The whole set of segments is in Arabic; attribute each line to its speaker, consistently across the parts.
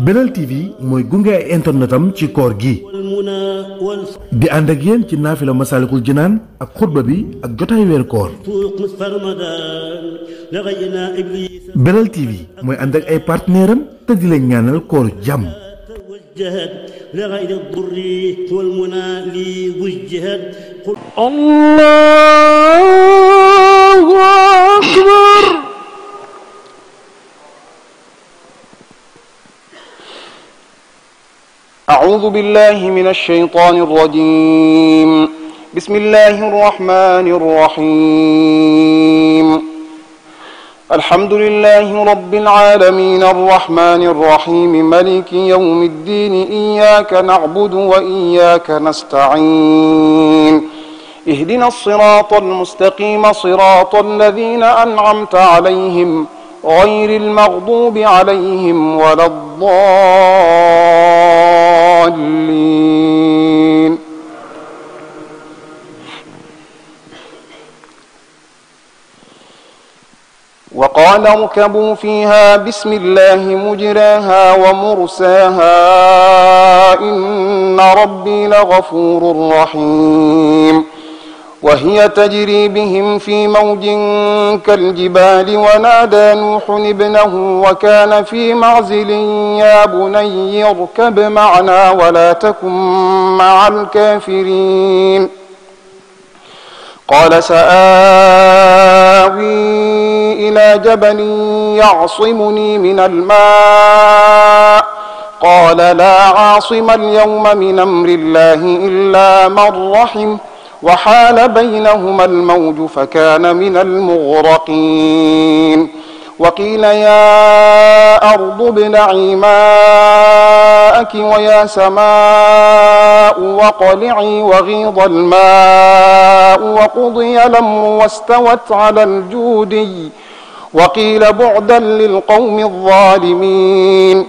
Speaker 1: Belal TV mooy gunge ay internetam ci koor gi di ànd ak yéen ci naafila Masaalikul Jinaan ak xutba bi ak jotaay weer koor. Belal TV mooy ànd ak ay partenaire am te di leen ñaanal koor jàmm.
Speaker 2: Allahu akbar. أعوذ بالله من الشيطان الرجيم. بسم الله الرحمن الرحيم. الحمد لله رب العالمين الرحمن الرحيم مالك يوم الدين إياك نعبد وإياك نستعين اهدنا الصراط المستقيم صراط الذين أنعمت عليهم غير المغضوب عليهم ولا الضالين. وقال اركبوا فيها بسم الله مجراها ومرساها إن ربي لغفور رحيم. وهي تجري بهم في موج كالجبال ونادى نوح ابنه وكان في معزل يا بني اركب معنا ولا تكن مع الكافرين. قال سآوي إلى جبل يعصمني من الماء قال لا عاصم اليوم من أمر الله إلا من رحم وحال بينهما الموج فكان من المغرقين. وقيل يا أرض ابلعي ماءك ويا سماء واقلعي وغيض الماء وقضي الأمر واستوت على الجودي وقيل بعدا للقوم الظالمين.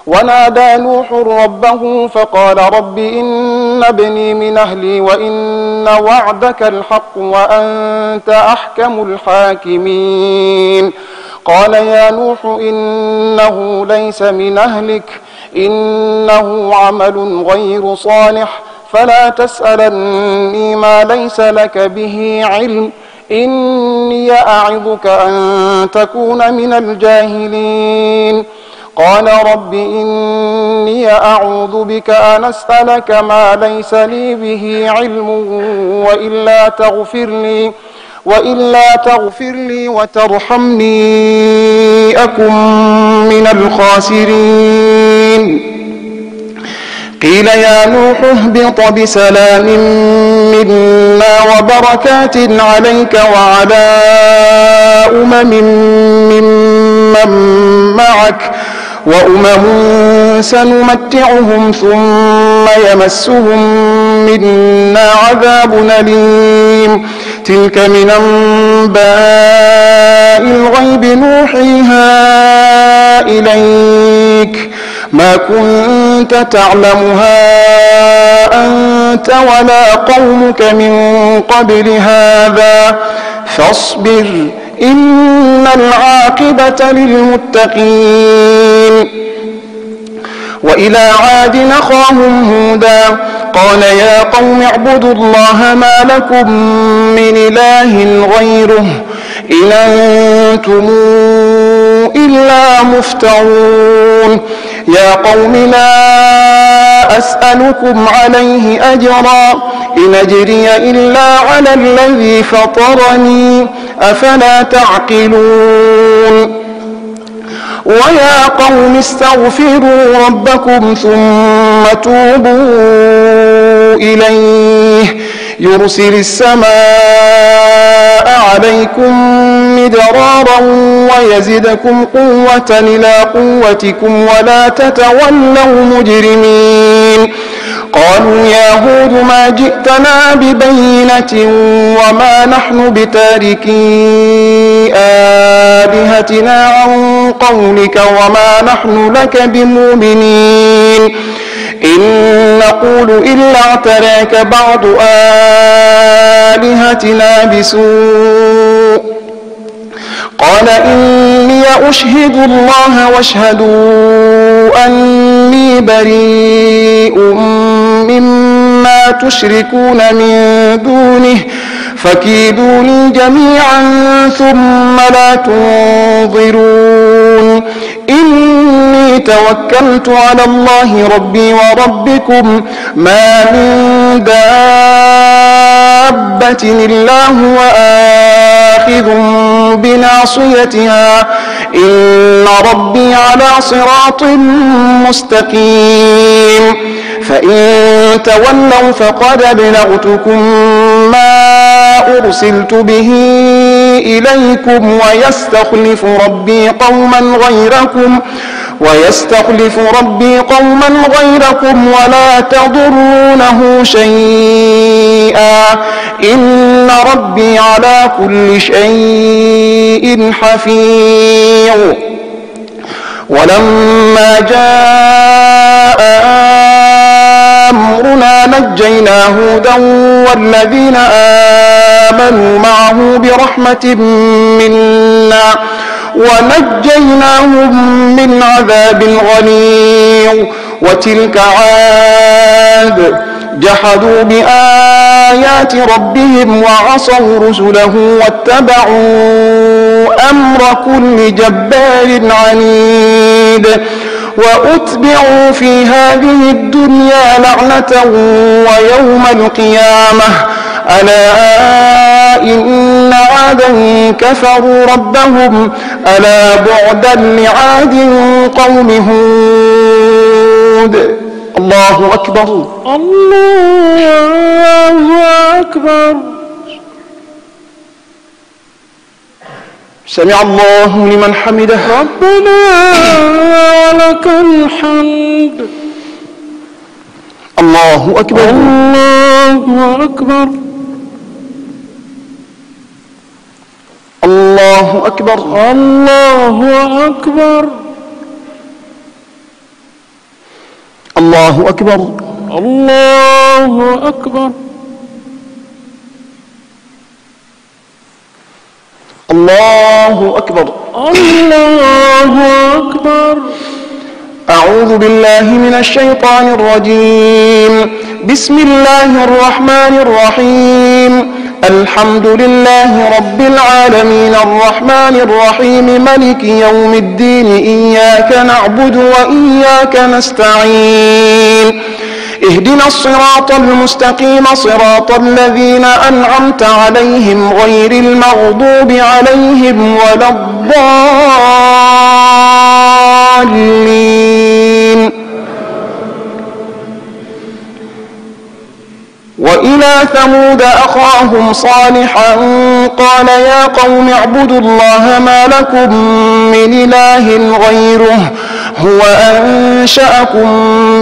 Speaker 2: ونادى نوح ربه فقال رب إن ابني من أهلي وإن وعدك الحق وأنت أحكم الحاكمين. قال يا نوح إنه ليس من أهلك إنه عمل غير صالح فلا تسألني ما ليس لك به علم إني أعظك أن تكون من الجاهلين. قال رب إني أعوذ بك أن أسألك ما ليس لي به علم وإلا تغفر لي وترحمني أكن من الخاسرين. قيل يا نوح اهبط بسلام منا وبركات عليك وعلى أمم ممن معك وأمم سنمتعهم ثم يمسهم منا عذاب أليم. تلك من أنباء الغيب نوحيها إليك ما كنت تعلمها أنت ولا قومك من قبل هذا فاصبر إن العاقبة للمتقين. وإلى عاد أخاهم هودا قال يا قوم اعبدوا الله ما لكم من إله غيره إن أنتم إلا مفترون. يا قوم لا أسألكم عليه أجرا إن أجري إلا على الذي فطرني أفلا تعقلون. ويا قوم استغفروا ربكم ثم توبوا إليه يرسل السماء عليكم مدرارا ويزدكم قوة إلى قوتكم ولا تتولوا مجرمين. قالوا يا هود ما جئتنا ببينة وما نحن بتاركي آلهتنا عن قولك وما نحن لك بمؤمنين إن نقول إلا اعتراك بعض آلهتنا بسوء قال إني أشهد الله واشهدوا أني بريء مما تشركون من دونه فكيدوني جميعا ثم لا تنظرون إني توكلت على الله ربي وربكم ما من دابة إلا هو آخذ بناصيتها إن ربي على صراط مستقيم فإن تولوا فقد أبلغتكم ما أرسلت به إليكم ويستخلف ربي قوما غيركم ولا تضرونه شيئا إن ربي على كل شيء حفيظ ولما جاء أمرنا نجينا هودا والذين آمنوا معه برحمة منا ونجيناهم من عذاب غليظ وتلك عاد جحدوا بآيات ربهم وعصوا رسله واتبعوا أمر كل جبار عنيد وأتبعوا في هذه الدنيا لعنة ويوم القيامة ألا إن عادا كفروا ربهم ألا بعدا لعاد قوم هود الله أكبر
Speaker 3: الله أكبر
Speaker 2: سمع الله لمن حمده
Speaker 3: ربنا ولك الحمد
Speaker 2: الله أكبر
Speaker 3: الله أكبر
Speaker 2: الله أكبر
Speaker 3: الله أكبر
Speaker 2: الله أكبر
Speaker 3: الله أكبر
Speaker 2: الله أكبر
Speaker 3: الله أكبر
Speaker 2: أعوذ بالله من الشيطان الرجيم بسم الله الرحمن الرحيم الحمد لله رب العالمين الرحمن الرحيم ملك يوم الدين إياك نعبد وإياك نستعين اهدنا الصراط المستقيم صراط الذين أنعمت عليهم غير المغضوب عليهم ولا الضالين وإلى ثمود أخاهم صالحا قال يا قوم اعبدوا الله ما لكم من إله غيره هو أنشأكم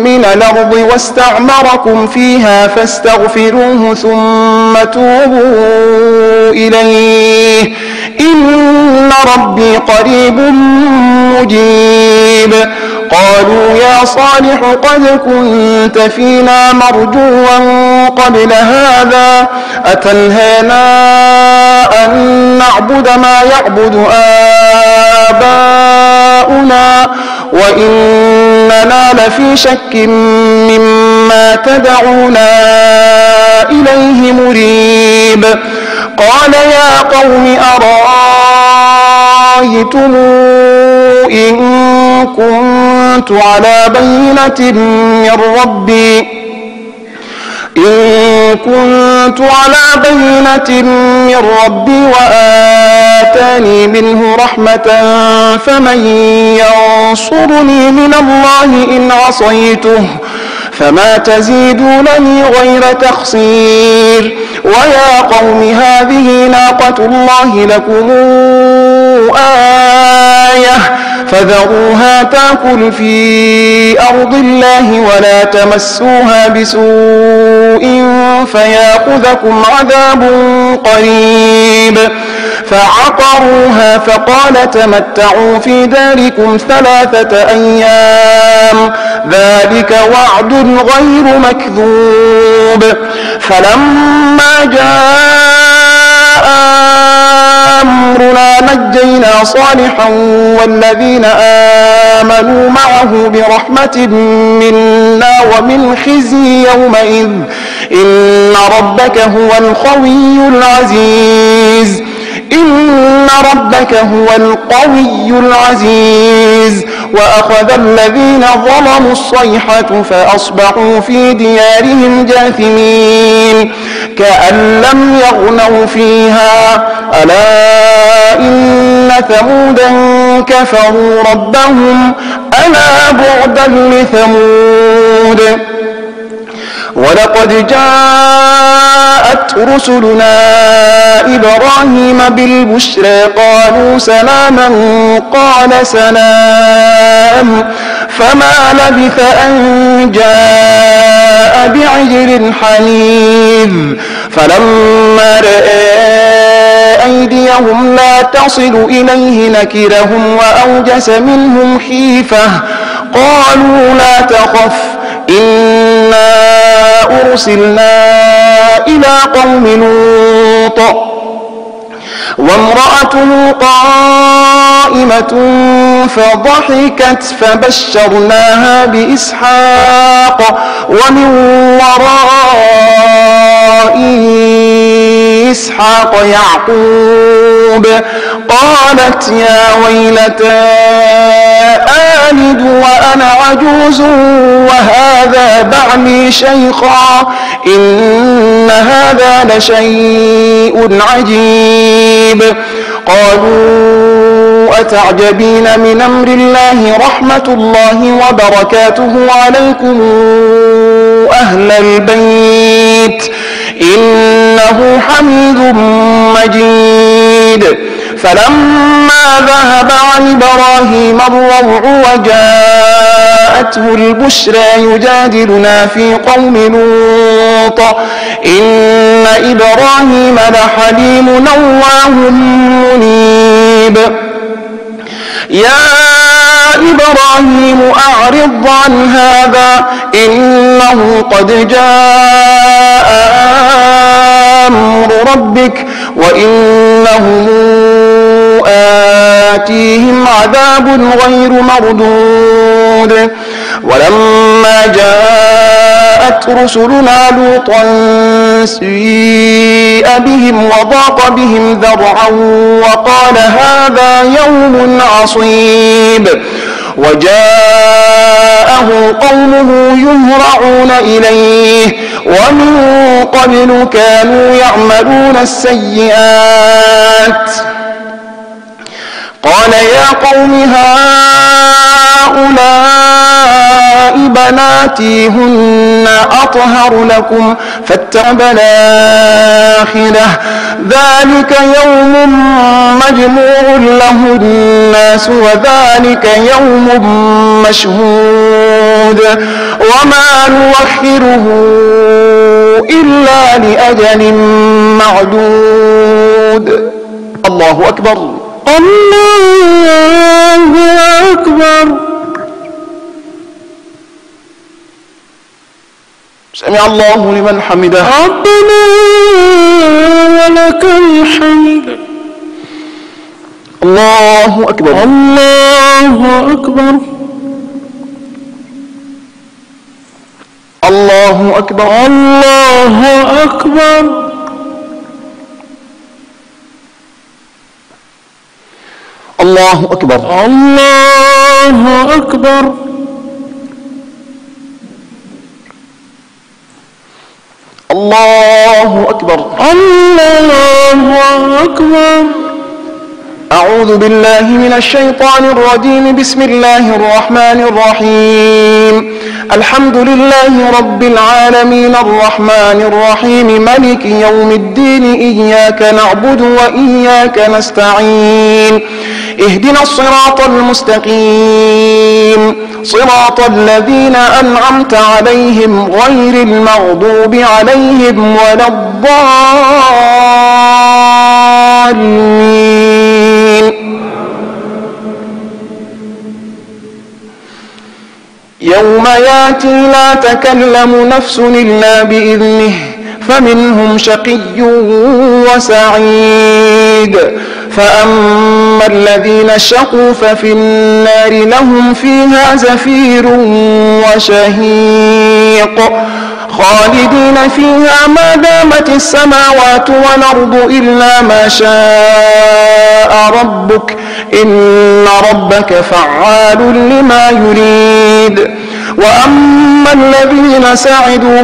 Speaker 2: من الأرض واستعمركم فيها فاستغفروه ثم توبوا إليه إن ربي قريب مجيب قالوا يا صالح قد كنت فينا مرجوا قبل هذا أتنهانا أن نعبد ما يعبد آباؤنا وإننا لفي شك مما تدعونا إليه مريب قال يا قوم أرأيتم إن كنت على بينة من ربي وآتاني منه رحمة فمن ينصرني من الله إن عصيته فما تزيدونني غير تخسير ويا قوم هذه ناقة الله لكم آية فذروها تأكل في أرض الله ولا تمسوها بسوء فيأخذكم عذاب قريب فعقروها فقال تمتعوا في داركم 3 أيام ذلك وعد غير مكذوب فلما جاء أمرنا نجينا صالحا والذين آمنوا معه برحمة منا ومن خزي يومئذ إن ربك هو القوي العزيز إن ربك هو القوي العزيز وأخذ الذين ظلموا الصيحة فأصبحوا في ديارهم جاثمين كأن لم يغنوا فيها ألا إن ثمودا كفروا ربهم ألا بعدا لثمود ولقد جاءت رسلنا إبراهيم بالبشرى قالوا سلاما قال سلام فما لبث أن جاء بعجل حنيذ فلما رأى أيديهم لا تصل إليه نكرهم وأوجس منهم خيفة قالوا لا تخف إنا أرسلنا إلى قوم لوط وامرأته قائمة فضحكت فبشرناها بإسحاق ومن وراء إسحاق يعقوب قالت يا ويلتى آلد وأنا عجوز وهذا بعلي شيخا إن هذا لشيء عجيب قالوا أتعجبين من أمر الله رحمة الله وبركاته عليكم أهل البيت إنه حميد مجيد فلما ذهب عن إبراهيم الروع وجاءته البشرى يجادلنا في قوم لوط إن إبراهيم لحليم أواه منيب يا إبراهيم أعرض عن هذا إنه قد جاء أمر ربك وإنهم آتيهم عذاب غير مردود ولما جاءت رسلنا لوطا سيء بهم وضاق بهم ذرعا وقال هذا يوم عصيب وجاءه قومه يهرعون إليه ومن قبل كانوا يعملون السيئات قال يا قوم هؤلاء بناتي هن أطهر لكم فاتقوا الآخرة ذلك يوم مجموع له الناس وذلك يوم مشهود وما نؤخره إلا لأجل معدود الله أكبر
Speaker 3: الله أكبر
Speaker 2: سمع الله لمن حمده
Speaker 3: ربنا ولك الحمد
Speaker 2: الله أكبر
Speaker 3: الله أكبر
Speaker 2: الله أكبر
Speaker 3: الله أكبر
Speaker 2: الله أكبر
Speaker 3: الله أكبر
Speaker 2: الله أكبر
Speaker 3: الله أكبر
Speaker 2: أعوذ بالله من الشيطان الرجيم بسم الله الرحمن الرحيم الحمد لله رب العالمين الرحمن الرحيم ملك يوم الدين إياك نعبد وإياك نستعين اهدنا الصراط المستقيم صراط الذين أنعمت عليهم غير المغضوب عليهم ولا الضالين يوم ياتي لا تكلم نفس إلا بإذنه فمنهم شقي وسعيد فأما الذين شقوا ففي النار لهم فيها زفير وشهيق خالدين فيها ما دامت السماوات والأرض إلا ما شاء ربك إن ربك فعال لما يريد. وأما الذين سعدوا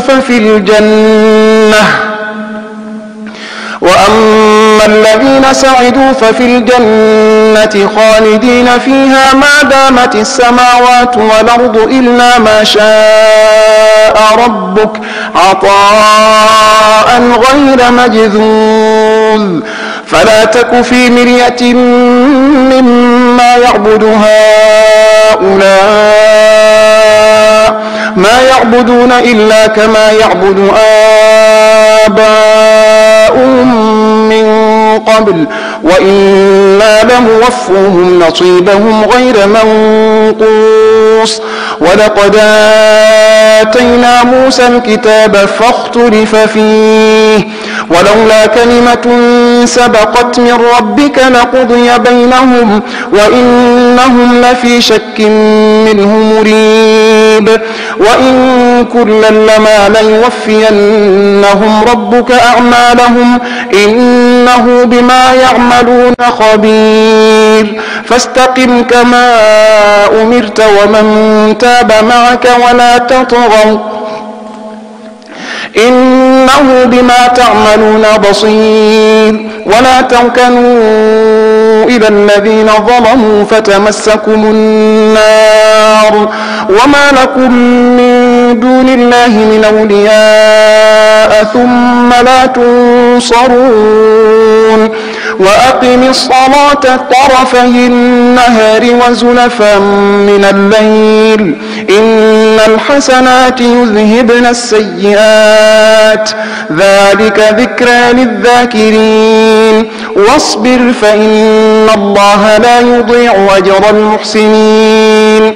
Speaker 2: ففي الجنة خالدين فيها ما دامت السماوات والأرض إلا ما شاء ربك عطاء غير مجذوذ. فلا تك في مرية مما يعبد هؤلاء ما يعبدون إلا كما يعبد آباؤهم من قبل وإنا لموفوهم نصيبهم غير منقوص. ولقد آتينا موسى الكتاب فاختلف فيه ولولا كلمة سبقت من ربك لقضي بينهم وإنهم لفي شك منه مريب. وإن كلا لما ليوفينهم ربك أعمالهم إنه بما يعملون خبير. فاستقم كما أمرت ومن تاب معك ولا تطغوا إنه بما تعملون بصير. ولا تركنوا إلى الذين ظلموا فتمسكم النار وما لكم من دون الله من أولياء ثم لا تنصرون. وأقم الصلاة طرفي النهار وزلفا من الليل إن الحسنات يذهبن السيئات ذلك ذكرى للذاكرين. واصبر فإن الله لا يضيع أجر المحسنين.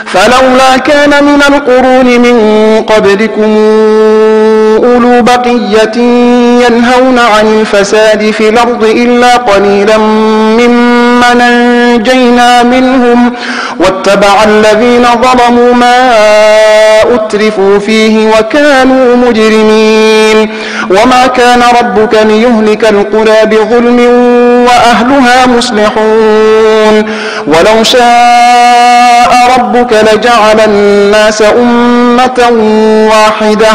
Speaker 2: فلولا كان من القرون من قبلكم أولو بقية ينهون عن الفساد في الأرض إلا قليلا ممن أنجينا منهم واتبع الذين ظلموا ما أترفوا فيه وكانوا مجرمين. وما كان ربك ليهلك القرى بظلم وأهلها مصلحون. ولو شاء ربك لجعل الناس أمة واحدة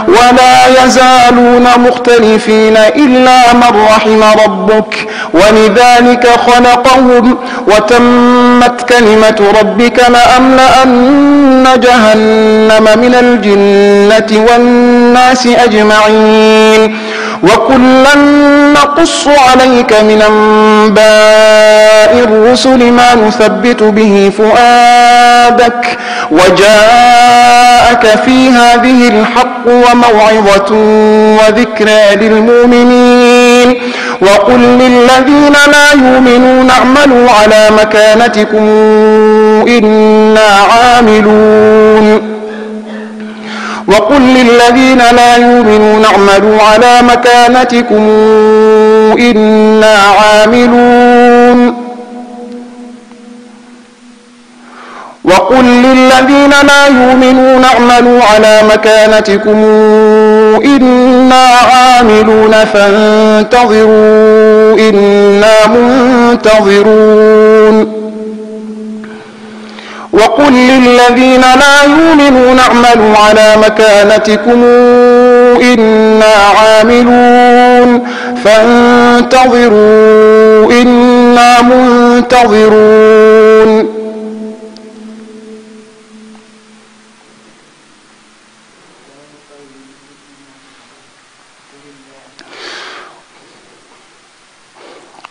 Speaker 2: ولا يزالون مختلفين إلا من رحم ربك ولذلك خلقهم وتمت كلمة ربك لأملأن جهنم من الجنة والناس أجمعين. وكلا نقص عليك من أنباء الرسل ما نثبت به فؤادك وجاءك في هذه الحق وموعظة وذكرى للمؤمنين. وقل للذين لا يؤمنون اعملوا على مكانتكم إنا عاملون وقل للذين لا يؤمنون اعملوا على مكانتكم إنا عاملون وقل للذين لا يؤمنون اعملوا على مكانتكم إنا عاملون فانتظروا إنا منتظرون. وقل للذين لا يؤمنون اعملوا على مكانتكم إنا عاملون فانتظروا إنا منتظرون.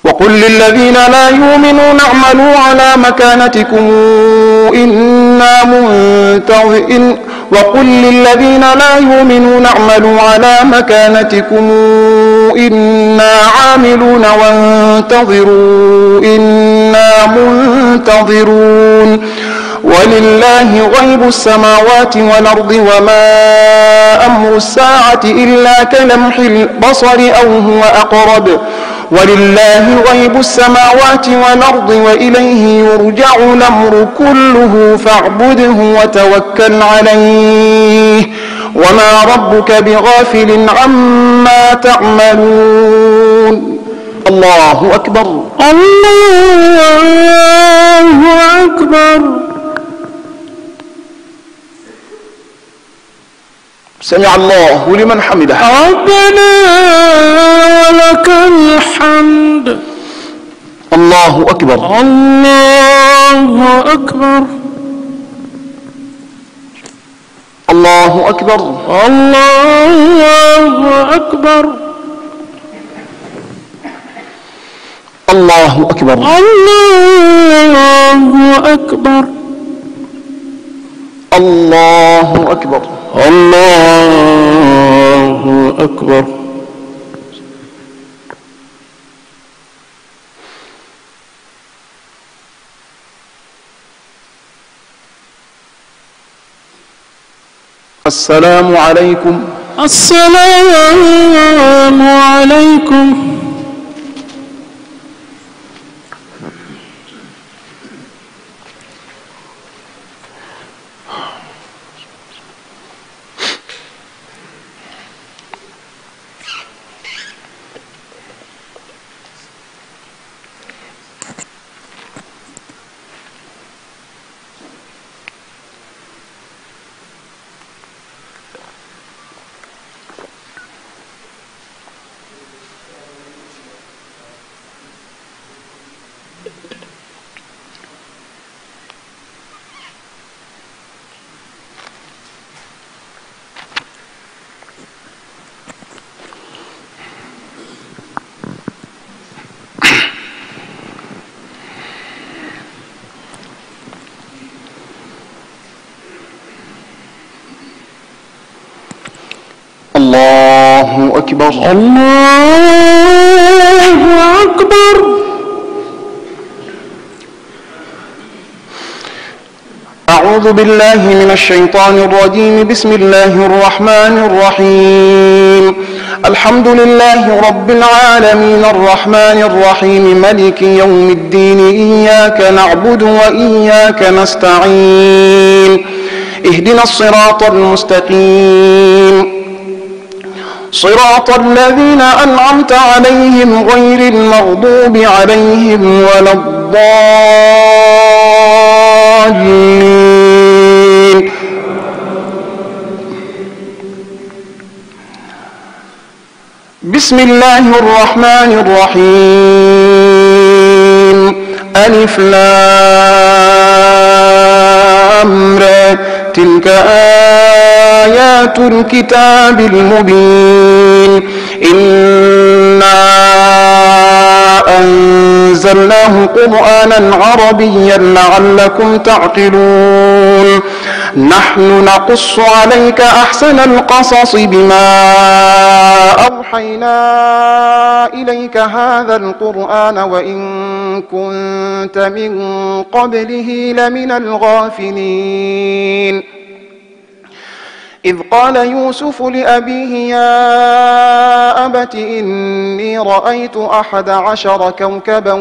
Speaker 2: وقل للذين لا يؤمنون اعملوا على مكانتكم إنا منتظرون. وقل للذين لا يؤمنون اعملوا على مكانتكم إنا عاملون وانتظروا إنا منتظرون. ولله غيب السماوات والأرض وما أمر الساعة إلا كلمح البصر أو هو أقرب ولله غيب السماوات والأرض وإليه يرجع الأمر كله فاعبده وتوكل عليه وما ربك بغافل عما تعملون. الله أكبر.
Speaker 3: الله أكبر.
Speaker 2: سمع الله لمن حمده.
Speaker 3: ربنا ولك الحمد.
Speaker 2: الله أكبر.
Speaker 3: الله أكبر.
Speaker 2: الله أكبر.
Speaker 3: الله أكبر.
Speaker 2: الله أكبر.
Speaker 3: الله أكبر.
Speaker 2: الله أكبر.
Speaker 3: الله أكبر.
Speaker 2: السلام عليكم.
Speaker 3: السلام عليكم.
Speaker 2: الله أكبر.
Speaker 3: الله أكبر.
Speaker 2: أعوذ بالله من الشيطان الرجيم. بسم الله الرحمن الرحيم. الحمد لله رب العالمين الرحمن الرحيم ملك يوم الدين إياك نعبد وإياك نستعين اهدنا الصراط المستقيم صراط الذين أنعمت عليهم غير المغضوب عليهم ولا الضالين. بسم الله الرحمن الرحيم. ألف لام را تلك آيات الكتاب المبين. إنا أنزلناه قرآنا عربيا لعلكم تعقلون. نحن نقص عليك أحسن القصص بما أوحينا إليك هذا القرآن وإن كنت من قبله لمن الغافلين. إذ قال يوسف لأبيه يا أبت إني رأيت 11 كوكبا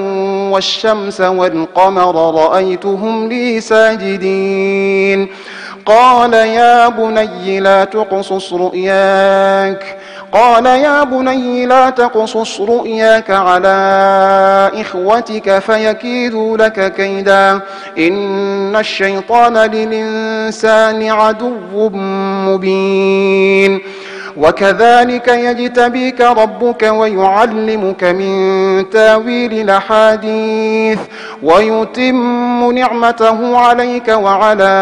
Speaker 2: والشمس والقمر رأيتهم لي ساجدين. قال يا بني لا تقصص رؤياك على إخوتك فيكيدوا لك كيدا إن الشيطان للإنسان عدو مبين. وكذلك يجتبيك ربك ويعلمك من تاويل الأحاديث ويتم نعمته عليك وعلى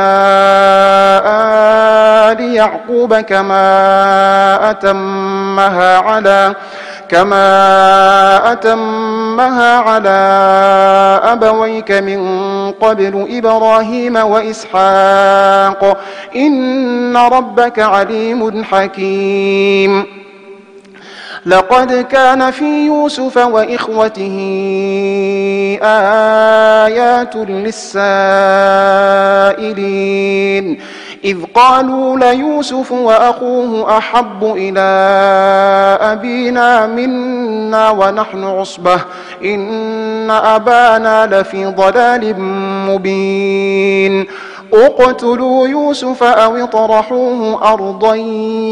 Speaker 2: آل يعقوب كما أتمها على أبويك من قبل إبراهيم وإسحاق إن ربك عليم حكيم. لقد كان في يوسف وإخوته آيات للسائلين إذ قالوا ليوسف وأخوه أحب إلى أبينا منا ونحن عصبة إن أبانا لفي ضلال مبين اقتلوا يوسف أو اطرحوه أرضا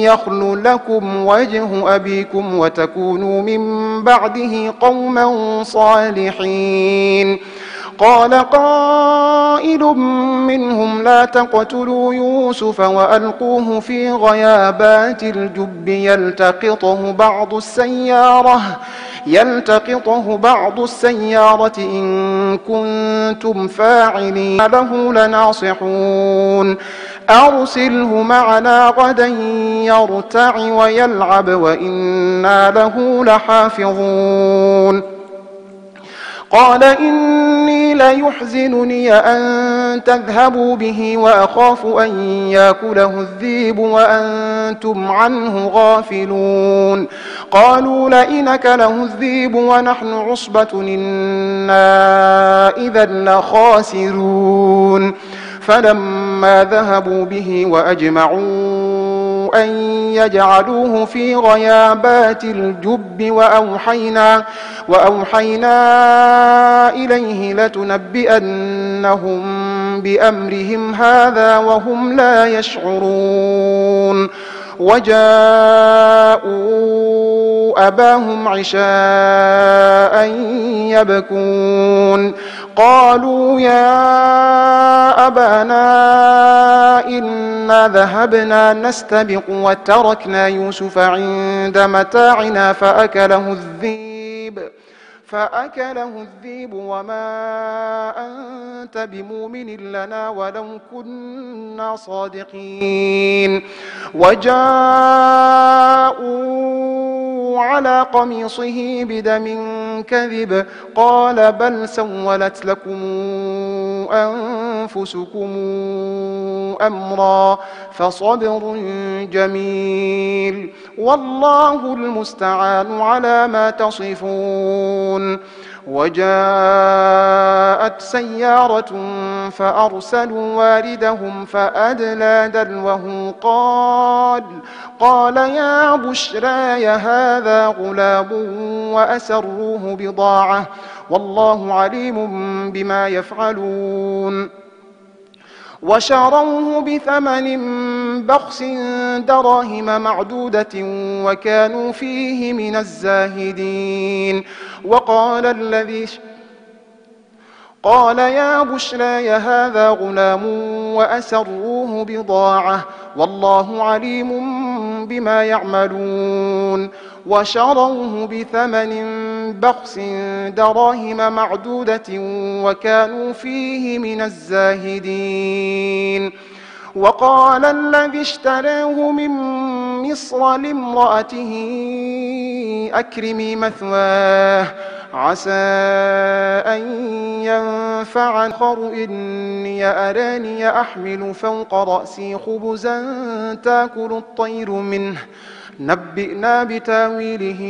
Speaker 2: يخل لكم وجه أبيكم وتكونوا من بعده قوما صالحين قال قائل منهم لا تقتلوا يوسف وألقوه في غيابات الجب يلتقطه بعض السيارة إن كنتم فاعلين له لناصحون أرسله معنا غدا يرتع ويلعب وإنا له لحافظون قال إني ليحزنني أن تذهبوا به وأخاف أن يأكله الذئب وأنتم عنه غافلون قالوا لئن أكله الذئب ونحن عصبة إنا إذا لخاسرون فلما ذهبوا به وأجمعوا أن يجعلوه في غيابات الجب وأوحينا إليه لتنبئنهم بأمرهم هذا وهم لا يشعرون وجاءوا أباهم عشاء يبكون قالوا يا أبانا إنا ذهبنا نستبق وتركنا يوسف عند متاعنا فأكله الذئب وما أنت بمؤمن لنا ولو كنا صادقين وجاءوا على قميصه بدم كذب قال بل سولت لكم أنفسكم أمرا فصبر جميل والله المستعان على ما تصفون وجاءت سيارة فأرسلوا واردهم فأدلى دلوه قال يا بشراي هذا غلام وأسروه بضاعة والله عليم بما يفعلون وشروه بثمن بخس دراهم معدودة وكانوا فيه من الزاهدين قال يا بشراي هذا غلام وأسروه بضاعة والله عليم بما يعملون وشروه بثمن بخس دراهم معدودة وكانوا فيه من الزاهدين وقال الذي اشتراه من مصر لامرأته أكرمي مثواه عسى أن ينفعنا إني أراني أحمل فوق رأسي خبزا تأكل الطير منه نبئنا بتاويله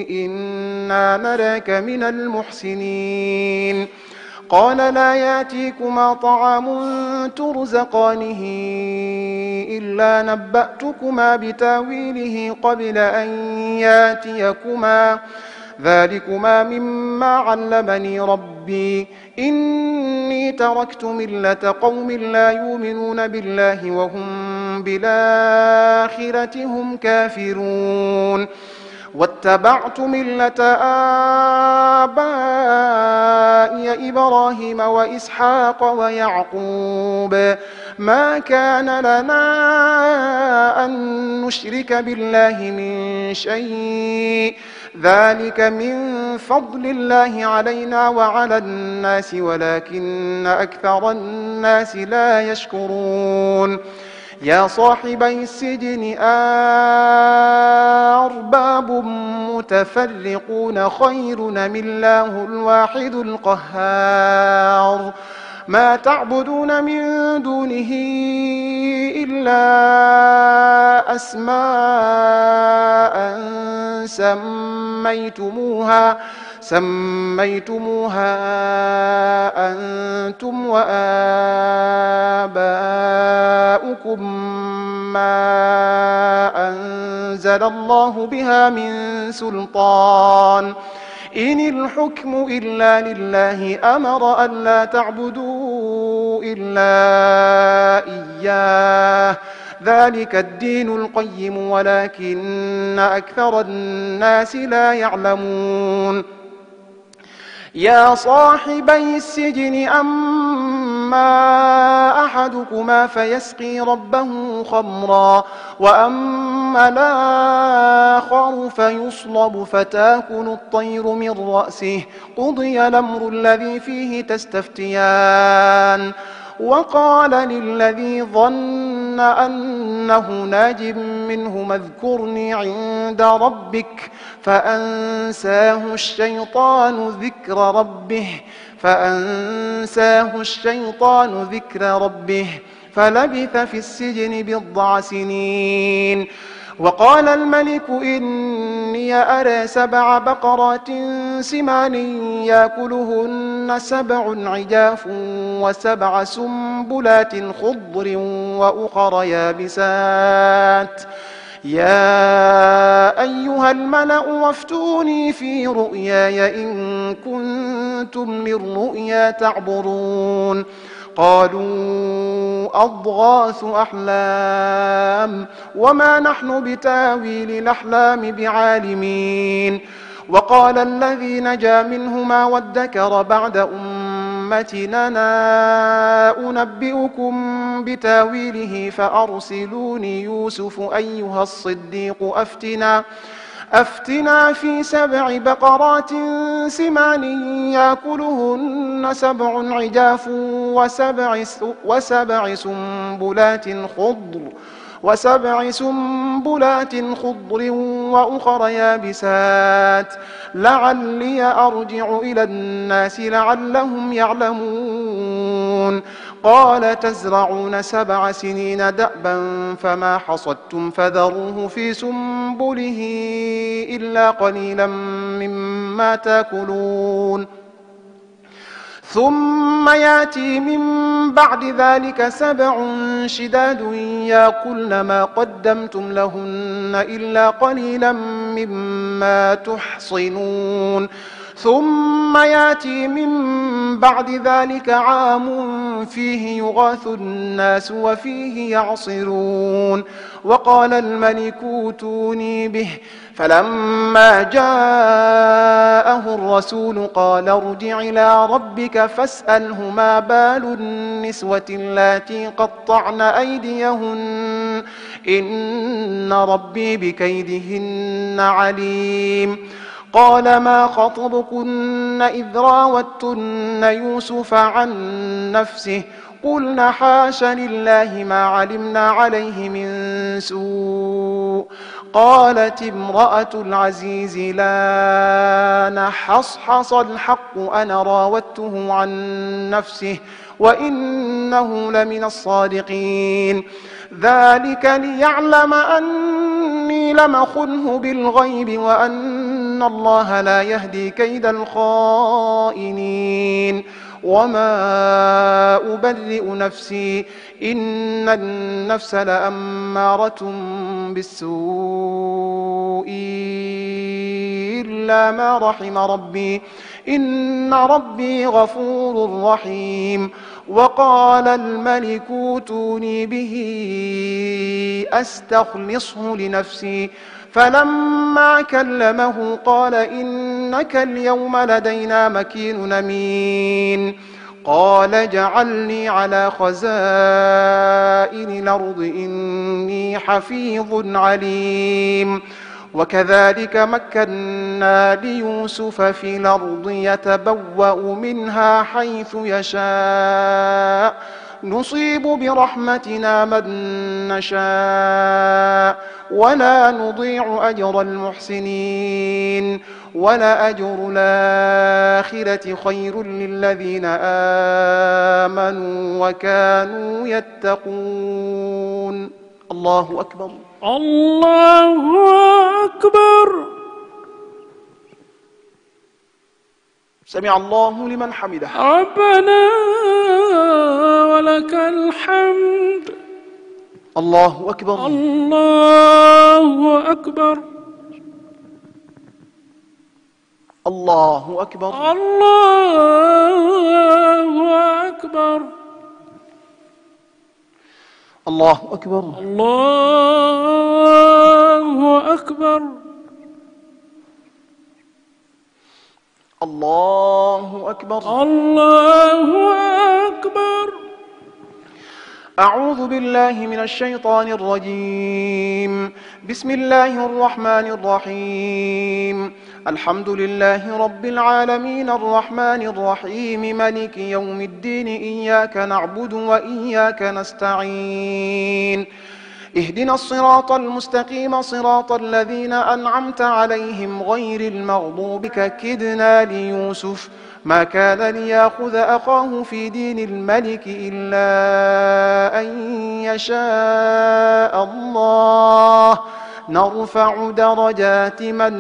Speaker 2: إنا نراك من المحسنين قال لا يأتيكما طعام ترزقانه إلا نبأتكما بتاويله قبل أن يأتيكما ذلكما مما علمني ربي إني تركت ملة قوم لا يؤمنون بالله وهم بالآخرة هم كافرون واتبعت ملة آبائي إبراهيم وإسحاق ويعقوب ما كان لنا أن نشرك بالله من شيء ذلك من فضل الله علينا وعلى الناس ولكن أكثر الناس لا يشكرون يا صاحبي السجن أرباب متفرقون خير أم الله الواحد القهار ما تعبدون من دونه إلا سميتموها أنتم وآباؤكم ما أنزل الله بها من سلطان إن الحكم إلا لله أمر ألا تعبدوا إلا إياه ذلك الدين القيم ولكن أكثر الناس لا يعلمون يا صاحبي السجن أما أحدكما فيسقي ربه خمرا وأما الآخر فيصلب فتاكل الطير من رأسه قضي الأمر الذي فيه تستفتيان وقال للذي ظن أنه ناج منهما اذكرني عند ربك فأنساه الشيطان ذكر ربه فلبث في السجن 10 سنين وقال الملك إني أرى 7 بقرات سمان يأكلهن 7 عجاف و7 سنبلات خضر وأخر يابسات يا أيها الملأ وافتوني في رؤياي إن كنتم للرؤيا تعبرون قالوا أضغاث أحلام وما نحن بتاويل الأحلام بعالمين وقال الذي نجا منهما وادكر بعد أمتنا أنبئكم بتاويله فأرسلوني يوسف أيها الصديق أفتنا في 7 بقرات سمان يأكلهن 7 عجاف و7 سنبلات خضر وأخر يابسات لعلي أرجع إلى الناس لعلهم يعلمون قال تزرعون 7 سنين دأبا فما حصدتم فذروه في سنبله إلا قليلا مما تأكلون ثم يأتي من بعد ذلك 7 شداد يأكلن ما قدمتم لهن إلا قليلا مما تحصنون ثم يأتي من بعد ذلك عام فيه يغاث الناس وفيه يعصرون وقال الملك اوتوني به فلما جاءه الرسول قال ارجع إلى ربك فاسأله ما بال النسوة اللاتي قطعن أيديهن إن ربي بكيدهن عليم قال ما خطبكن إذ راوتن يوسف عن نفسه قلنا حاش لله ما علمنا عليه من سوء قالت امرأة العزيز لا نحصحص الحق أنا راودته عن نفسه وإنه لمن الصادقين ذلك ليعلم أني لم أخنه بالغيب وأن الله لا يهدي كيد الخائنين وما أبرئ نفسي إن النفس لأمارة بالسوء إلا ما رحم ربي إن ربي غفور رحيم وقال الملك اوتوني به أستخلصه لنفسي فلما كلمه قال إنك اليوم لدينا مكين أمين قال اجعلني على خزائن الأرض إني حفيظ عليم وكذلك مكنا ليوسف في الأرض يتبوأ منها حيث يشاء نصيب برحمتنا من نشاء ولا نضيع أجر المحسنين ولأجر الآخرة خير للذين آمنوا وكانوا يتقون الله أكبر
Speaker 3: الله أكبر
Speaker 2: سمع الله لمن حمده.
Speaker 3: ربنا ولك الحمد.
Speaker 2: الله أكبر.
Speaker 3: الله أكبر.
Speaker 2: الله أكبر.
Speaker 3: الله أكبر.
Speaker 2: الله أكبر.
Speaker 3: الله أكبر.
Speaker 2: الله أكبر.
Speaker 3: الله أكبر.
Speaker 2: أعوذ بالله من الشيطان الرجيم. بسم الله الرحمن الرحيم. الحمد لله رب العالمين الرحمن الرحيم مالك يوم الدين إياك نعبد وإياك نستعين اهدنا الصراط المستقيم صراط الذين أنعمت عليهم غير المغضوب كدنا ليوسف ما كان ليأخذ أخاه في دين الملك إلا أن يشاء الله نرفع درجات من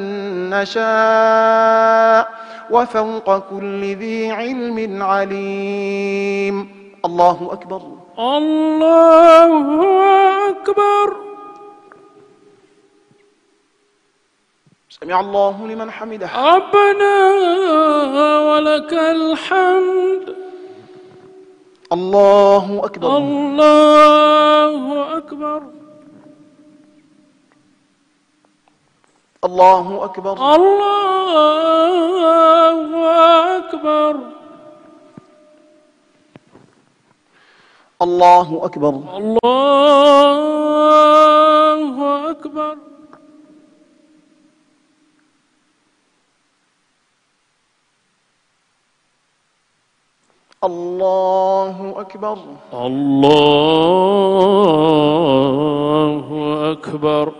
Speaker 2: نشاء وفوق كل ذي علم عليم. الله أكبر.
Speaker 3: الله أكبر.
Speaker 2: سمع الله لمن حمده.
Speaker 3: ربنا ولك الحمد.
Speaker 2: الله أكبر.
Speaker 3: الله أكبر.
Speaker 2: الله أكبر.
Speaker 3: الله أكبر.
Speaker 2: الله أكبر.
Speaker 3: الله أكبر.
Speaker 2: الله أكبر.
Speaker 3: الله أكبر.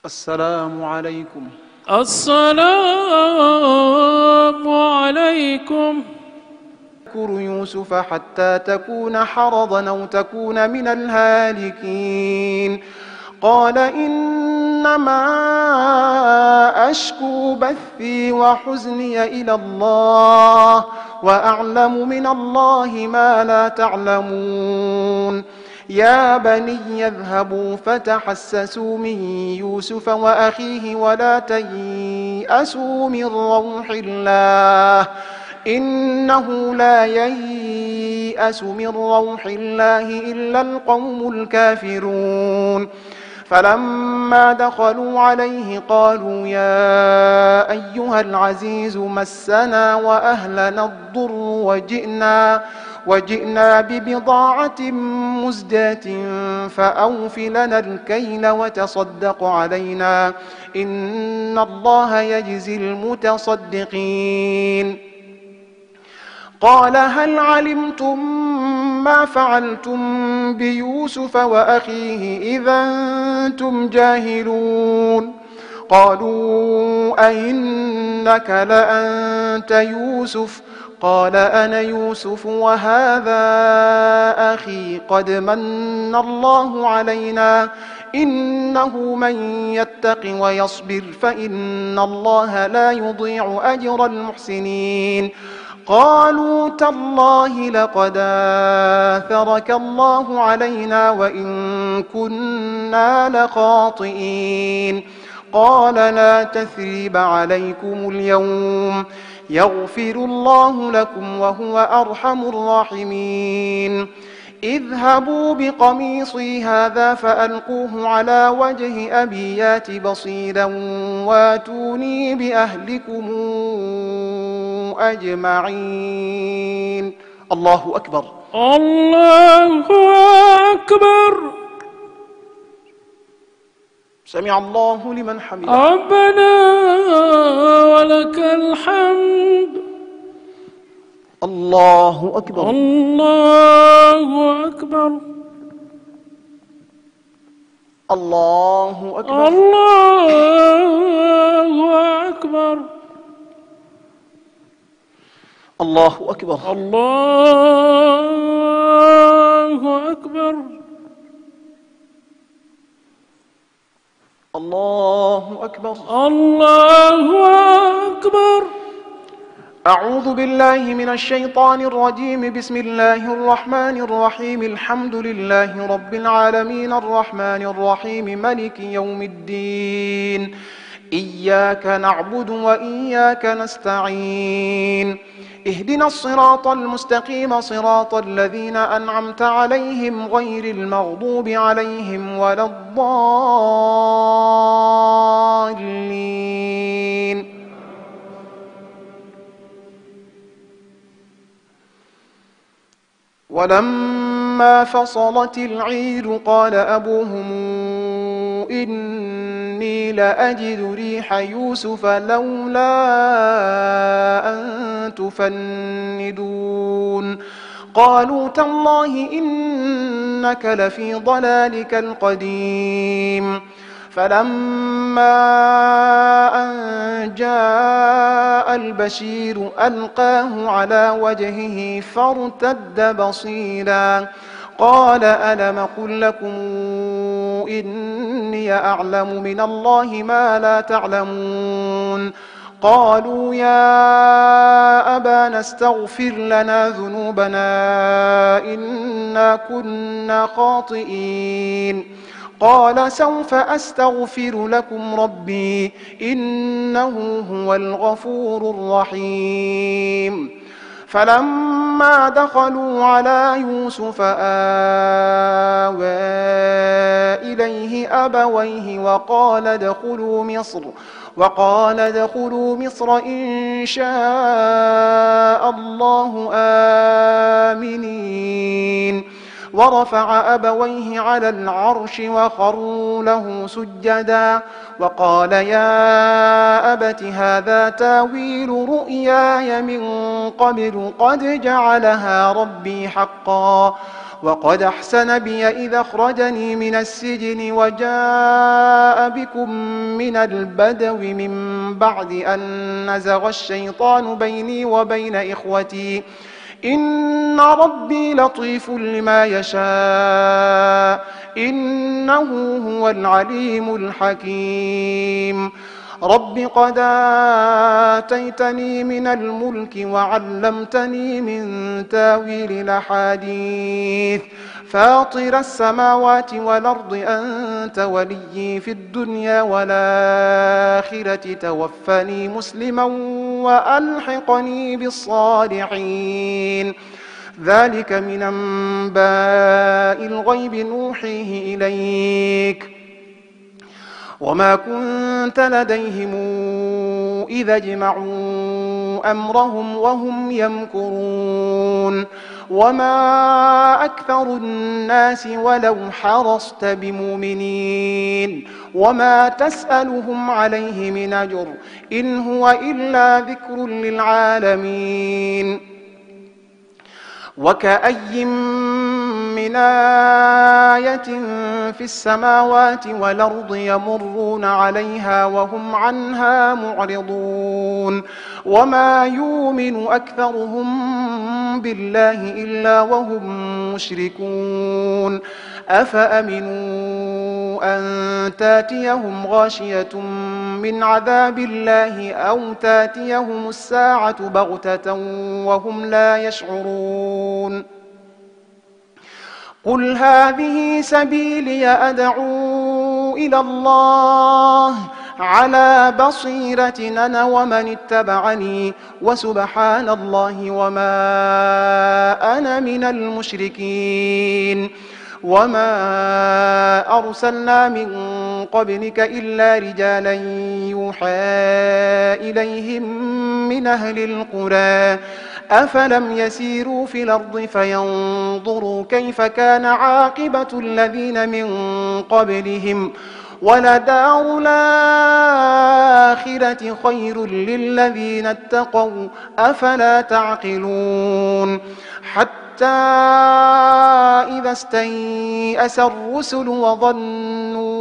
Speaker 2: السلام عليكم.
Speaker 3: السلام عليكم.
Speaker 2: اذكر يوسف حتى تكون حرضا أو تكون من الهالكين قال إنما أشكو بثي وحزني إلى الله وأعلم من الله ما لا تعلمون يا بني اذهبوا فتحسسوا من يوسف وأخيه ولا تيأسوا من روح الله إنه لا ييأس من روح الله إلا القوم الكافرون فلما دخلوا عليه قالوا يا أيها العزيز مسنا وأهلنا الضر وجئنا ببضاعة مزجاة فأوف لنا الكيل وتصدق علينا إن الله يجزي المتصدقين قال هل علمتم ما فعلتم بيوسف وأخيه إذا أنتم جاهلون قالوا أئنك لأنت يوسف قال أنا يوسف وهذا أخي قد من الله علينا إنه من يتق ويصبر فإن الله لا يضيع أجر المحسنين قالوا تالله لقد آثرك الله علينا وإن كنا لخاطئين قال لا تثريب عليكم اليوم يغفر الله لكم وهو أرحم الراحمين اذهبوا بقميصي هذا فألقوه على وجه أبي يات بصيرا واتوني بأهلكم أجمعين الله أكبر
Speaker 3: الله أكبر
Speaker 2: سمع الله لمن حمده
Speaker 3: ربنا ولك الحمد
Speaker 2: الله أكبر
Speaker 3: الله أكبر
Speaker 2: الله أكبر.
Speaker 3: الله أكبر.
Speaker 2: الله أكبر.
Speaker 3: الله أكبر.
Speaker 2: الله أكبر.
Speaker 3: الله أكبر.
Speaker 2: أعوذ بالله من الشيطان الرجيم. بسم الله الرحمن الرحيم. الحمد لله رب العالمين الرحمن الرحيم مالك يوم الدين. إياك نعبد وإياك نستعين. اهدنا الصراط المستقيم صراط الذين أنعمت عليهم غير المغضوب عليهم ولا الضالين. ولما فصلت العير قال أبوهم إني لأجد ريح يوسف لولا أن تفندون. قالوا تالله إنك لفي ضلالك القديم. فلما أن جاء البشير ألقاه على وجهه فارتد بصيرا. قال ألم قل لكم إني أعلم من الله ما لا تعلمون. قالوا يا أبانا استغفر لنا ذنوبنا إنا كنا خاطئين. قال سوف أستغفر لكم ربي إنه هو الغفور الرحيم. فلما دخلوا على يوسف آوى إليه أبويه وقال ادخلوا مصر إن شاء الله آمنين. ورفع أبويه على العرش وخروا له سجدا. وقال يا أبت هذا تاويل رؤياي من قبل قد جعلها ربي حقا. وقد أحسن بي إذا أخرجني من السجن وجاء بكم من البدو من بعد أن نزغ الشيطان بيني وبين إخوتي إن ربي لطيف لما يشاء إنه هو العليم الحكيم. رب قد آتيتني من الملك وعلمتني من تاويل الأحاديث. فاطر السماوات والأرض أنت وليي في الدنيا والآخرة توفني مسلما وألحقني بالصالحين. ذلك من أنباء الغيب نوحيه إليك وما كنت لديهم إذا اجمعوا أمرهم وهم يمكرون. وما أكثر الناس ولو حرصت بمؤمنين وما تسألهم عليه من أجر إن هو إلا ذكر للعالمين. وكأي من آية في السماوات والأرض يمرون عليها وهم عنها معرضون. وما يؤمن أكثرهم بالله إلا وهم مشركون. أفأمنوا أن تاتيهم غاشية من عذاب الله أو تاتيهم الساعة بغتة وهم لا يشعرون. قل هذه سبيلي أدعو إلى الله على بصيرة أنا ومن اتبعني وسبحان الله وما أنا من المشركين. وما أرسلنا من قبلك إلا رجالا يوحى إليهم من أهل القرى أفلم يسيروا في الأرض فينظروا كيف كان عاقبة الذين من قبلهم ولدار الآخرة خير للذين اتقوا أفلا تعقلون. حتى حتى إذا استيأس الرسل وظنوا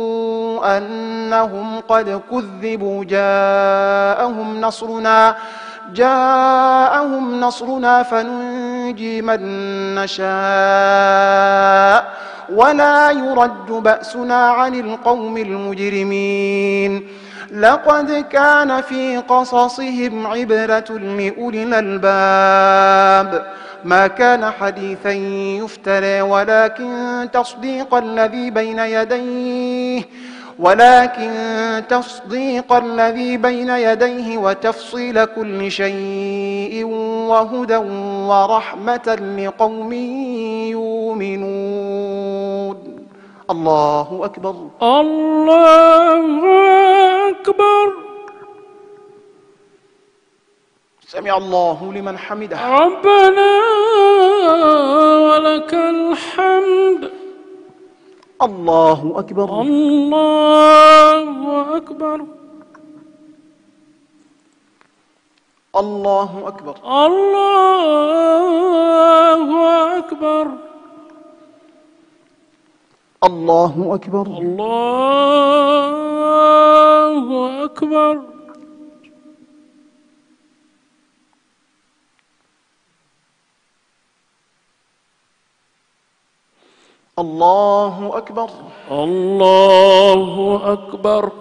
Speaker 2: أنهم قد كذبوا جاءهم نصرنا فننجي من نشاء ولا يرد بأسنا عن القوم المجرمين. لقد كان في قصصهم عبرة لأولي الألباب ما كان حديثا يفترى ولكن تصديق الذي بين يديه وتفصيل كل شيء وهدى ورحمة لقوم يؤمنون. الله أكبر.
Speaker 3: الله أكبر.
Speaker 2: سمع الله لمن حمده.
Speaker 3: ربنا ولك الحمد.
Speaker 2: الله أكبر.
Speaker 3: الله أكبر.
Speaker 2: الله أكبر.
Speaker 3: الله أكبر.
Speaker 2: الله أكبر.
Speaker 3: الله أكبر.
Speaker 2: الله أكبر.
Speaker 3: الله أكبر.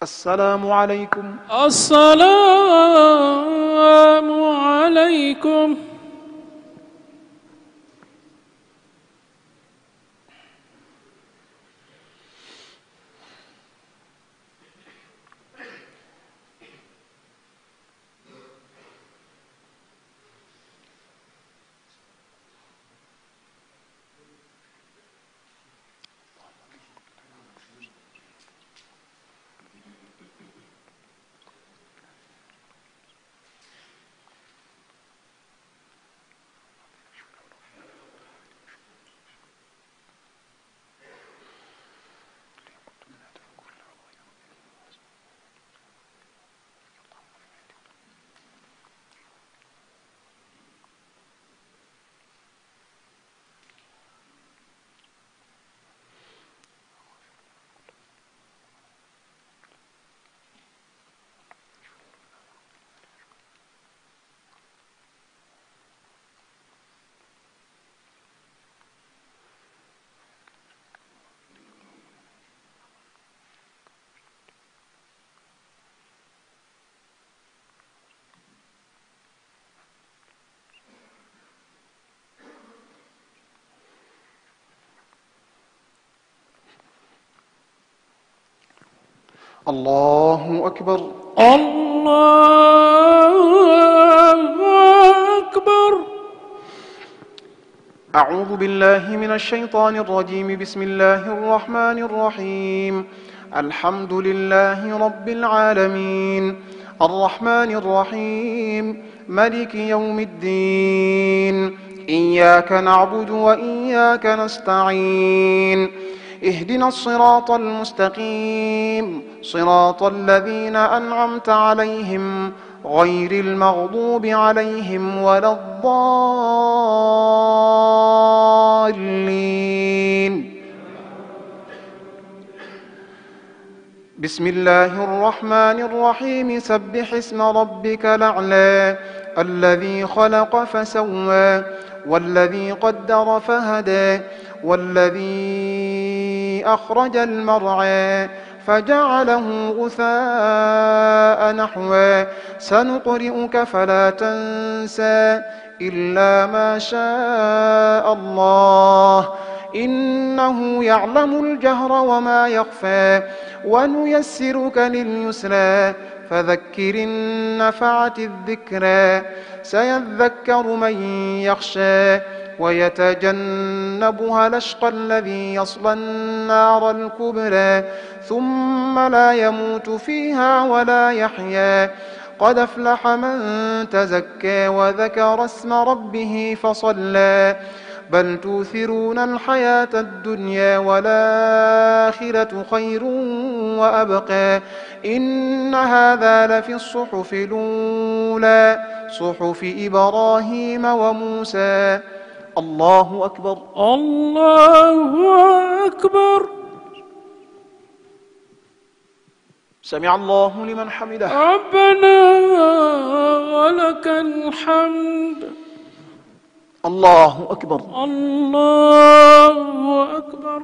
Speaker 2: السلام عليكم.
Speaker 3: السلام عليكم.
Speaker 2: الله أكبر.
Speaker 3: الله أكبر.
Speaker 2: أعوذ بالله من الشيطان الرجيم. بسم الله الرحمن الرحيم. الحمد لله رب العالمين الرحمن الرحيم مالك يوم الدين. إياك نعبد وإياك نستعين. اهدنا الصراط المستقيم صراط الذين أنعمت عليهم غير المغضوب عليهم ولا الضالين. بسم الله الرحمن الرحيم. سبح اسم ربك الأعلى الذي خلق فسوى والذي قدر فهدى والذي أخرج المرعى فجعله غثاء نحوا. سنقرئك فلا تنسى إلا ما شاء الله إنه يعلم الجهر وما يخفى. ونيسرك لليسرى فذكر إن نفعت الذكرى. سيذكر من يخشى ويتجنبها الأشقى الذي يصلى النار الكبرى ثم لا يموت فيها ولا يحيا قد أفلح من تزكى وذكر اسم ربه فصلى بل توثرون الحياة الدنيا والآخرة خير وأبقى إن هذا لفي الصحف الأولى صحف إبراهيم وموسى. الله أكبر.
Speaker 3: الله أكبر.
Speaker 2: سمع الله لمن حمده.
Speaker 3: ربنا ولك الحمد.
Speaker 2: الله أكبر.
Speaker 3: الله أكبر.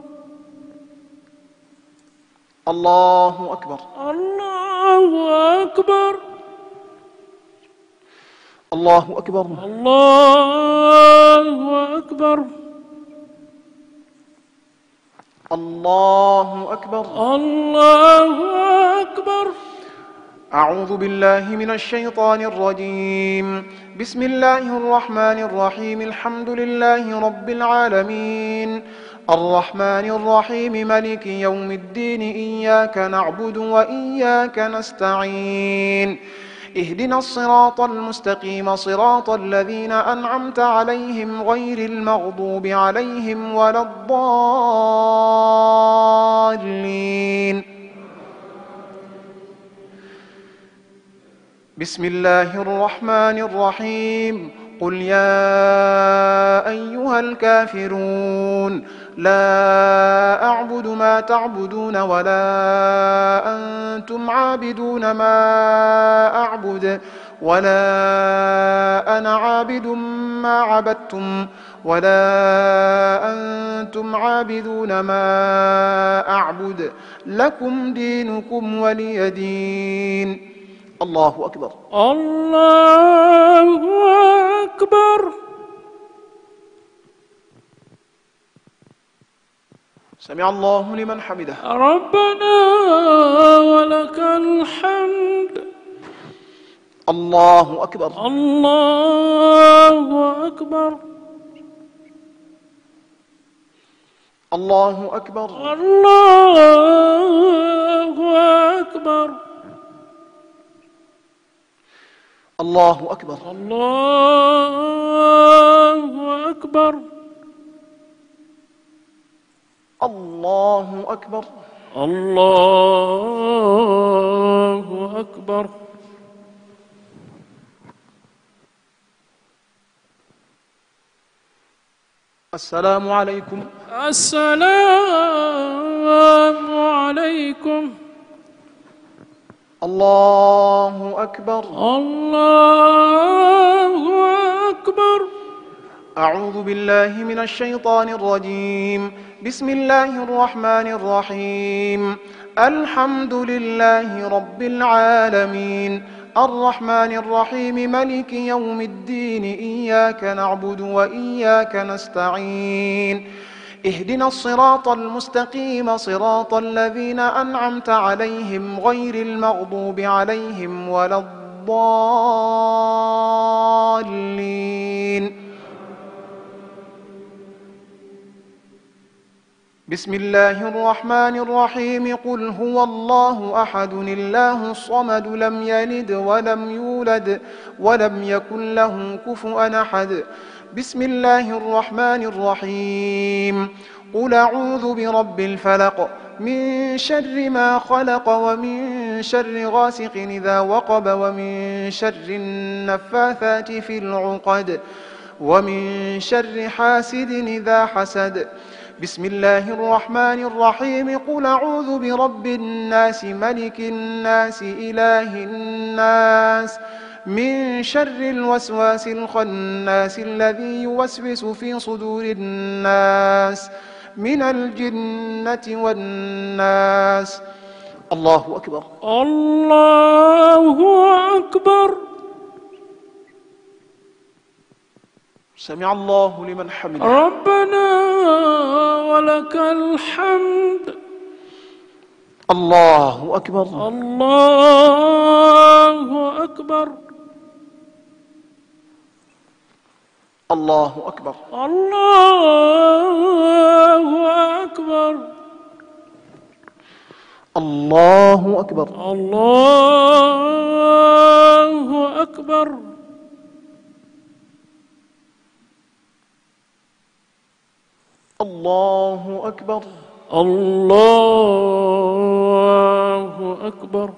Speaker 2: الله أكبر.
Speaker 3: الله أكبر.
Speaker 2: الله أكبر.
Speaker 3: الله أكبر.
Speaker 2: الله أكبر.
Speaker 3: الله أكبر.
Speaker 2: أعوذ بالله من الشيطان الرجيم. بسم الله الرحمن الرحيم. الحمد لله رب العالمين الرحمن الرحيم مالك يوم الدين إياك نعبد وإياك نستعين اهدنا الصراط المستقيم صراط الذين أنعمت عليهم غير المغضوب عليهم ولا الضالين. بسم الله الرحمن الرحيم. قل يا أيها الكافرون لا أعبد ما تعبدون ولا أنتم عابدون ما أعبد ولا أنا عابد ما عبدتم ولا أنتم عابدون ما أعبد لكم دينكم ولي دين. الله أكبر.
Speaker 3: الله أكبر.
Speaker 2: سمع الله لمن حمده.
Speaker 3: ربنا ولك الحمد.
Speaker 2: الله أكبر.
Speaker 3: الله أكبر.
Speaker 2: الله أكبر.
Speaker 3: الله أكبر.
Speaker 2: الله أكبر.
Speaker 3: الله أكبر.
Speaker 2: الله أكبر.
Speaker 3: الله أكبر.
Speaker 2: السلام عليكم.
Speaker 3: السلام عليكم.
Speaker 2: الله أكبر.
Speaker 3: الله أكبر.
Speaker 2: أعوذ بالله من الشيطان الرجيم. بسم الله الرحمن الرحيم. الحمد لله رب العالمين الرحمن الرحيم مالك يوم الدين إياك نعبد وإياك نستعين اهدنا الصراط المستقيم صراط الذين أنعمت عليهم غير المغضوب عليهم ولا الضالين. بسم الله الرحمن الرحيم. قل هو الله أحد الله الصمد لم يلد ولم يولد ولم يكن له كفوا أحد. بسم الله الرحمن الرحيم. قل أعوذ برب الفلق من شر ما خلق ومن شر غاسق إذا وقب ومن شر النفاثات في العقد ومن شر حاسد إذا حسد. بسم الله الرحمن الرحيم. قل أعوذ برب الناس ملك الناس إله الناس من شر الوسواس الخناس الذي يوسوس في صدور الناس من الجنة والناس. الله أكبر.
Speaker 3: الله أكبر.
Speaker 2: سمع الله لمن حمده.
Speaker 3: ربنا ولك الحمد.
Speaker 2: الله أكبر.
Speaker 3: الله أكبر.
Speaker 2: الله أكبر.
Speaker 3: الله أكبر.
Speaker 2: الله أكبر.
Speaker 3: الله أكبر.
Speaker 2: الله أكبر.
Speaker 3: الله أكبر.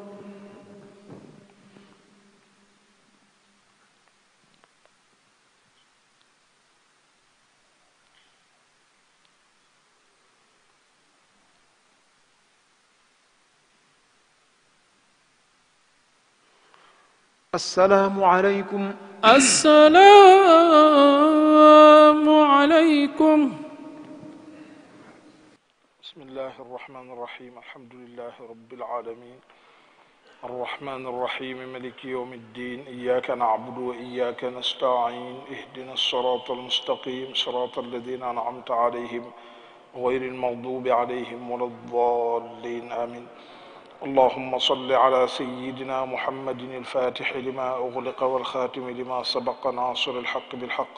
Speaker 2: السلام عليكم.
Speaker 3: السلام عليكم.
Speaker 4: بسم الله الرحمن الرحيم. الحمد لله رب العالمين الرحمن الرحيم ملك يوم الدين. إياك نعبد وإياك نستعين. اهدنا الصراط المستقيم صراط الذين أنعمت عليهم غير المغضوب عليهم ولا الضالين آمين. اللهم صل على سيدنا محمد الفاتح لما أغلق والخاتم لما سبق ناصر الحق بالحق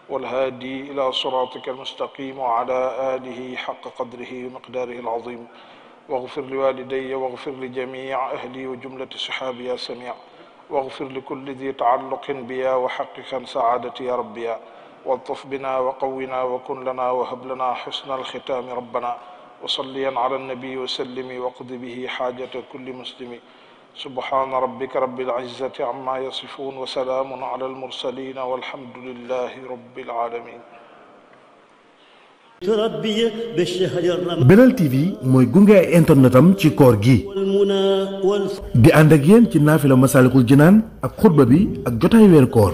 Speaker 4: والهادي إلى صراطك المستقيم وعلى آله حق قدره ومقداره العظيم. واغفر لوالدي واغفر لجميع أهلي وجملة صحابي يا سميع. واغفر لكل ذي تعلق بيا وحقق سعادتي يا ربي. والطف بنا وقونا وكن لنا وهب لنا حسن الختام ربنا. وصليا على النبي وسلم واقض به حاجة كل مسلم. سبحان ربك رب العزة عما يصفون وسلام على المرسلين والحمد لله رب العالمين.
Speaker 1: Belal TV mooy gunge ay internetam ci koor gi di ànd ak yéen ci naafila Masaalikul Jinaan ak xutba bi ak jotaay weer koor.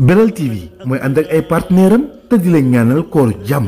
Speaker 1: Belal TV mooy ànd ak ay partenaire am te di leen ñaanal koor jàmm.